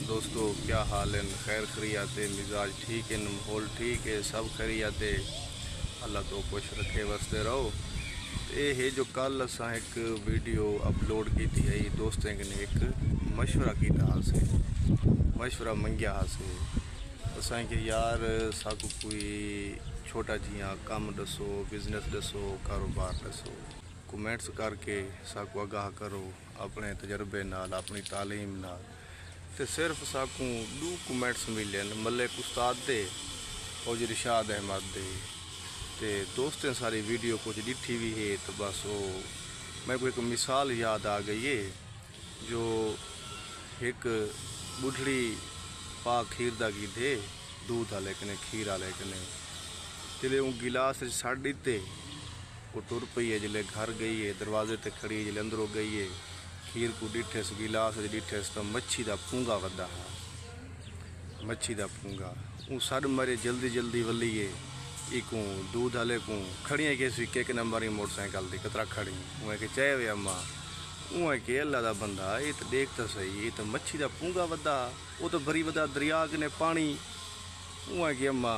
दोस्तों क्या हाल है? खैर खैरियत है, मिजाज ठीक है, माहौल ठीक है, सब खैरियत है। अल्लाह तो खुश रखे वसते रहो। ये है जो कल असा एक वीडियो अपलोड की थी है दोस्तों ने एक मशवरा किया से मशवरा मंगिया से असा कि यार साकू कोई छोटा जिया काम दसो, बिजनेस दसो, कारोबार दसो। कमेंट्स करके साकू आगाह करो अपने तजर्बे नाल, अपनी तालीम नाल। ते सिर्फ साकू 2 कमेंट्स मिले मलिक उस्ताद दे और इरशाद अहमद दे। ते दोस्तें सारी वीडियो कुछ डिठी भी है तो बस वो मैं को एक मिसाल याद आ गई है जो एक बुढ़ड़ी पा खीर दा की दे दूध वाले कने खीर वाले कने जिले वो गिलास छड़ दिते वो टुर पई है। जिले घर गई है दरवाजे ते खड़ी है, जिले अंदरों गई है खीर को डिठेस गिलास डिठेस तो मच्छी का पूंगा वदा है, मच्छी का पूंगा वो सड़ मरे जल्दी जल्दी वलीए इकू दूध वाले को खड़िया के सी के नंबर मोटरसाइकिल दी कतरा खड़ी उहें के चाहे वे अम्मा उहें के अल्लाह दा बंदा ये तो देख तो सही ये तो मच्छी का पूंगा वदा वो तो भरी वदा दरिया कने पानी। उहें के अम्मा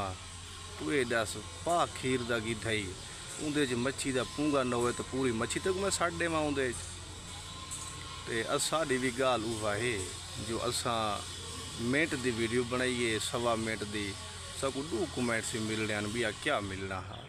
तू ये दस पा खीर दा की थई उंदे च मच्छी का पूंगा न होए तो पूरी मच्छी तक मैं सड़ देवां उंदे ते साडी भी गाल उहा है जो असा मिनट की वीडियो बनाइए 1.25 मिनट की सबको 2 कमेंट्स मिल रहे हैं भी क्या मिलना है।